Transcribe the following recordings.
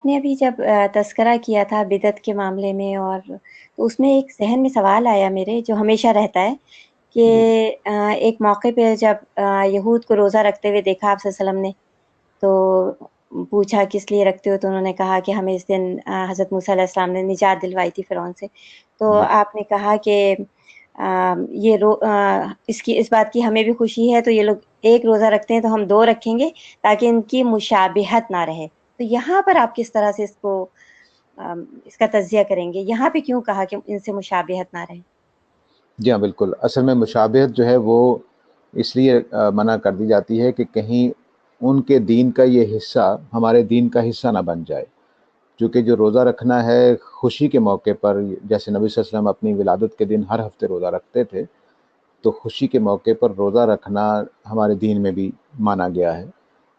نے ابھی جب تذکرہ کیا تھا بدعت کے معاملے میں، اور تو اس میں ایک ذہن میں سوال آیا میرے، جو ہمیشہ رہتا ہے کہ جی ایک موقع پہ جب یہود کو روزہ رکھتے ہوئے دیکھا آپ صلی اللہ علیہ وسلم نے، تو پوچھا کس لیے رکھتے ہو، تو انہوں نے کہا کہ ہمیں اس دن حضرت موسیٰ علیہ السلام نے نجات دلوائی تھی فرعون سے. تو جی آپ نے کہا کہ اس بات کی ہمیں بھی خوشی ہے، تو یہ لوگ ایک روزہ رکھتے ہیں تو ہم دو رکھیں گے تاکہ ان کی مشابہت نہ رہے. تو یہاں پر آپ کس طرح سے اس کا تجزیہ کریں گے؟ یہاں پہ کیوں کہا کہ ان سے مشابہت نہ رہے؟ جی ہاں بالکل. اصل میں مشابہت جو ہے وہ اس لیے منع کر دی جاتی ہے کہ کہیں ان کے دین کا یہ حصہ ہمارے دین کا حصہ نہ بن جائے. چونکہ جو روزہ رکھنا ہے خوشی کے موقع پر، جیسے نبی صلی اللہ علیہ وسلم اپنی ولادت کے دن ہر ہفتے روزہ رکھتے تھے، تو خوشی کے موقع پر روزہ رکھنا ہمارے دین میں بھی مانا گیا ہے.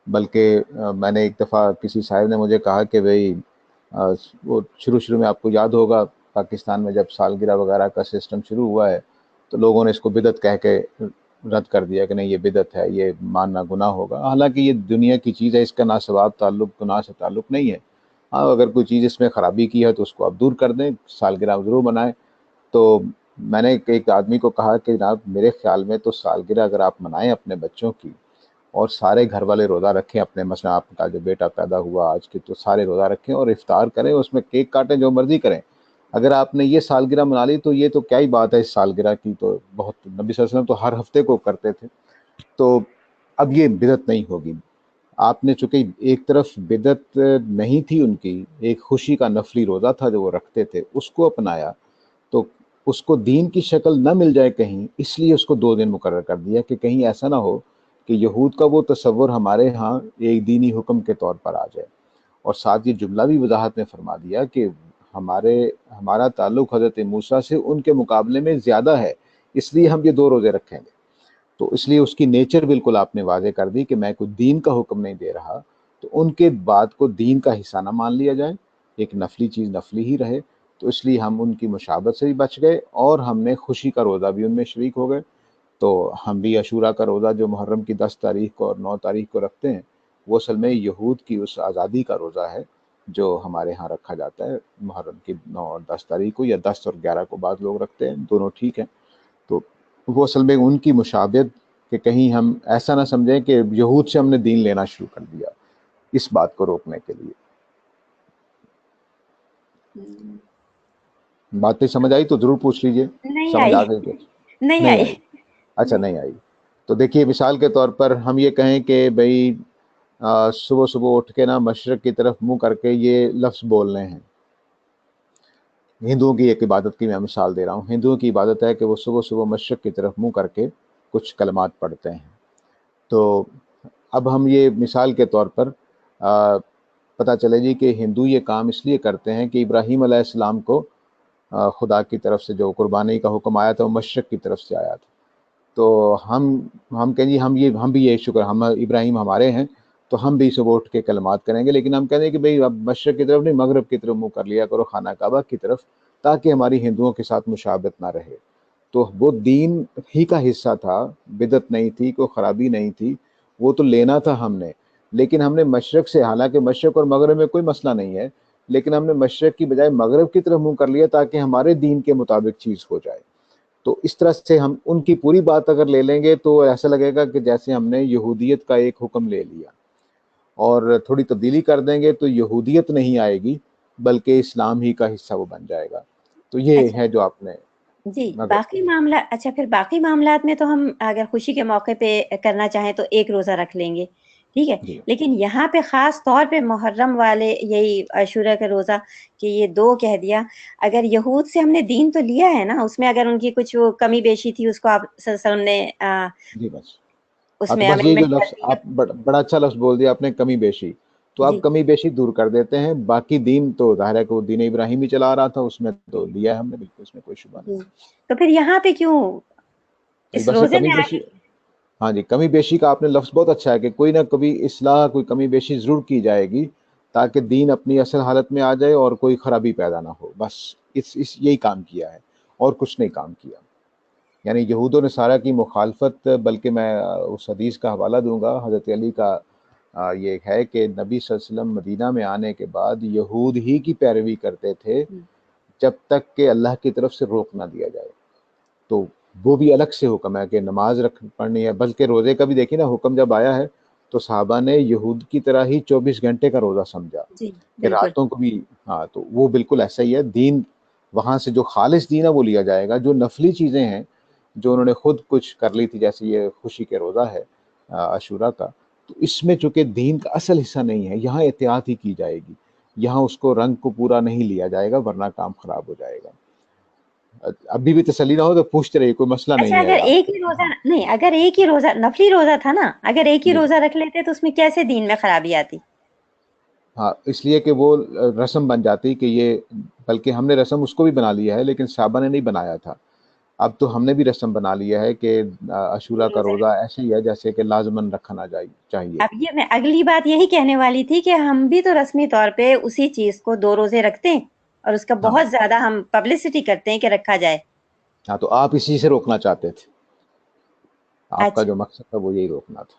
بلکہ میں نے ایک دفعہ کسی صاحب نے مجھے کہا کہ بھئی وہ شروع میں آپ کو یاد ہوگا پاکستان میں جب سالگرہ وغیرہ کا سسٹم شروع ہوا ہے تو لوگوں نے اس کو بدعت کہہ کے رد کر دیا کہ نہیں یہ بدعت ہے، یہ ماننا گناہ ہوگا. حالانکہ یہ دنیا کی چیز ہے، اس کا نہ ثواب تعلق گناہ سے تعلق نہیں ہے. ہاں اگر کوئی چیز اس میں خرابی کی ہے تو اس کو آپ دور کر دیں، سالگرہ ضرور منائیں. تو میں نے ایک آدمی کو کہا کہ جناب میرے خیال میں تو سالگرہ اگر آپ منائیں اپنے بچوں کی اور سارے گھر والے روزہ رکھیں، اپنے مثلا آپ کا جو بیٹا پیدا ہوا آج کے تو سارے روزہ رکھیں اور افطار کریں، اس میں کیک کاٹیں، جو مرضی کریں. اگر آپ نے یہ سالگرہ منا لی تو یہ تو کیا ہی بات ہے اس سالگرہ کی. تو بہت نبی صلی اللہ علیہ وسلم تو ہر ہفتے کو کرتے تھے. تو اب یہ بدعت نہیں ہوگی. آپ نے چونکہ ایک طرف بدعت نہیں تھی ان کی، ایک خوشی کا نفلی روزہ تھا جو وہ رکھتے تھے، اس کو اپنایا تو اس کو دین کی شکل نہ مل جائے کہیں، اس لیے اس کو 2 دن مقرر کر دیا کہ کہیں ایسا نہ ہو کہ یہود کا وہ تصور ہمارے ہاں ایک دینی حکم کے طور پر آ جائے. اور ساتھ یہ جملہ بھی وضاحت میں فرما دیا کہ ہمارا تعلق حضرت موسیٰ سے ان کے مقابلے میں زیادہ ہے، اس لیے ہم یہ 2 روزے رکھیں گے. تو اس لیے اس کی نیچر بالکل آپ نے واضح کر دی کہ میں کوئی دین کا حکم نہیں دے رہا، تو ان کے بات کو دین کا حصہ نہ مان لیا جائے، ایک نفلی چیز نفلی ہی رہے. تو اس لیے ہم ان کی مشابہت سے بھی بچ گئے اور ہم نے خوشی کا روزہ بھی ان میں شریک ہو گئے. تو ہم بھی عاشورہ کا روزہ جو محرم کی 10 تاریخ کو اور 9 تاریخ کو رکھتے ہیں، وہ اصل میں یہود کی اس آزادی کا روزہ ہے جو ہمارے ہاں رکھا جاتا ہے محرم کی 9 اور 10 تاریخ کو، یا 10 اور 11 کو بعض لوگ رکھتے ہیں، دونوں ٹھیک ہیں. تو وہ اصل میں ان کی مشابہت کہ کہیں ہم ایسا نہ سمجھیں کہ یہود سے ہم نے دین لینا شروع کر دیا، اس بات کو روکنے کے لیے. باتیں سمجھ آئی تو ضرور پوچھ لیجئے. نہیں سمجھ آئی. آ گئی کہ نہیں نہیں آئی. آئی؟ اچھا نہیں آئی. تو دیکھیے مثال کے طور پر ہم یہ کہیں کہ بھئی صبح صبح اٹھ کے نا مشرق کی طرف منہ کر کے یہ لفظ بولنے ہیں. ہندوؤں کی ایک عبادت کی میں مثال دے رہا ہوں. ہندوؤں کی عبادت ہے کہ وہ صبح صبح مشرق کی طرف منہ کر کے کچھ کلمات پڑھتے ہیں. تو اب ہم یہ مثال کے طور پر پتہ چلے جی کہ ہندو یہ کام اس لیے کرتے ہیں کہ ابراہیم علیہ السلام کو خدا کی طرف سے جو قربانی کا حکم آیا تھا وہ مشرق کی طرف سے آیا تھا. تو ہم کہیں جی ہم بھی یہ شکر، ہم ابراہیم ہمارے ہیں تو ہم بھی صبح اٹھ کے کلمات کریں گے، لیکن ہم کہتے ہیں کہ بھئی اب مشرق کی طرف نہیں مغرب کی طرف منہ کر لیا کرو، خانہ کعبہ کی طرف، تاکہ ہماری ہندوؤں کے ساتھ مشابہت نہ رہے. تو وہ دین ہی کا حصہ تھا، بدعت نہیں تھی، کوئی خرابی نہیں تھی، وہ تو لینا تھا ہم نے. لیکن ہم نے مشرق سے، حالانکہ مشرق اور مغرب میں کوئی مسئلہ نہیں ہے، لیکن ہم نے مشرق کی بجائے مغرب کی طرف منہ کر لیا تاکہ ہمارے دین کے مطابق چیز ہو جائے. تو اس طرح سے ہم ان کی پوری بات اگر لے لیں گے تو ایسا لگے گا کہ جیسے ہم نے یہودیت کا ایک حکم لے لیا، اور تھوڑی تبدیلی کر دیں گے تو یہودیت نہیں آئے گی بلکہ اسلام ہی کا حصہ وہ بن جائے گا. تو یہ اچھا ہے جو آپ نے جی، مگر باقی معاملہ، اچھا پھر باقی معاملات میں تو ہم اگر خوشی کے موقع پہ کرنا چاہیں تو ایک روزہ رکھ لیں گے، ٹھیک ہے. جی لیکن یہاں پہ خاص طور پہ محرم والے یہی عاشورہ کا روزہ کہ یہ 2 کہہ دیا. اگر یہود سے ہم نے دین تو لیا ہے نا، اس میں اگر ان کی کچھ وہ کمی بیشی تھی اس کو آپ صلی اللہ علیہ وسلم نے جی بس. اس ہاں تو میں بس یہ جو امینڈمنٹ کر لفظ دی. آپ بڑا اچھا لفظ بول دیا آپ نے، کمی بیشی، تو آپ جی کمی بیشی دور کر دیتے ہیں. باقی دین تو ظاہر ہے کہ وہ دین ابراہیمی چلا رہا تھا، اس میں تو لیا ہے ہم نے بالکل، اس میں کوئی شبہ نہیں. جی، تو پھر یہاں پہ کیوں جی اس بس یہ روزے کمی میں بیشی، آگے؟ ہاں جی کمی بیشی کا آپ نے لفظ بہت اچھا ہے کہ کوئی نہ کبھی اصلاح، کوئی کمی بیشی ضرور کی جائے گی تاکہ دین اپنی اصل حالت میں آ جائے اور کوئی خرابی پیدا نہ ہو. بس یہی کام کیا ہے اور کچھ نہیں کام کیا. یعنی یہود و نصارہ کی مخالفت، بلکہ میں اس حدیث کا حوالہ دوں گا حضرت علی کا یہ ہے کہ نبی صلی اللہ علیہ وسلم مدینہ میں آنے کے بعد یہود ہی کی پیروی کرتے تھے جب تک کہ اللہ کی طرف سے روک نہ دیا جائے. تو وہ بھی الگ سے حکم ہے کہ نماز پڑھنی ہے. بلکہ روزے کا بھی دیکھیں نا، حکم جب آیا ہے تو صحابہ نے یہود کی طرح ہی 24 گھنٹے کا روزہ سمجھا جی کہ بالکل. راتوں کو بھی. ہاں تو وہ بالکل ایسا ہی ہے. دین وہاں سے جو خالص دین ہے وہ لیا جائے گا. جو نفلی چیزیں ہیں جو انہوں نے خود کچھ کر لی تھی، جیسے یہ خوشی کے روزہ ہے عاشورہ کا، تو اس میں چونکہ دین کا اصل حصہ نہیں ہے، یہاں احتیاط ہی کی جائے گی. یہاں اس کو رنگ کو پورا نہیں لیا جائے گا ورنہ کام خراب ہو جائے گا. ابھی بھی تسلی نہ ہو تو پوچھتے رہیے، کوئی مسئلہ اچھا، نہیں ہے اگر آپ. ایک ہی روزہ نہیں، اگر ایک ہی روزہ نفلی روزہ تھا نا، اگر ایک ہی جی روزہ رکھ لیتے تو اس میں کیسے دین میں خرابی آتی؟ ہاں، اس لیے کہ وہ رسم بن جاتی کہ یہ، بلکہ ہم نے رسم اس کو بھی بنا لیا ہے لیکن صحابہ نے نہیں بنایا تھا. اب تو ہم نے بھی رسم بنا لیا ہے کہ عاشورہ کا روزے روزہ ایسے ہی ہے جیسے کہ لازماً رکھنا چاہیے. اب یہ میں اگلی بات یہی کہنے والی تھی کہ ہم بھی تو رسمی طور پہ اسی چیز کو 2 روزے رکھتے ہیں اور اس کا ہاں بہت زیادہ ہم پبلسٹی کرتے ہیں کہ رکھا جائے. ہاں، تو آپ اسی سے روکنا چاہتے تھے. آپ کا اچھا، جو مقصد تھا وہ یہی روکنا تھا.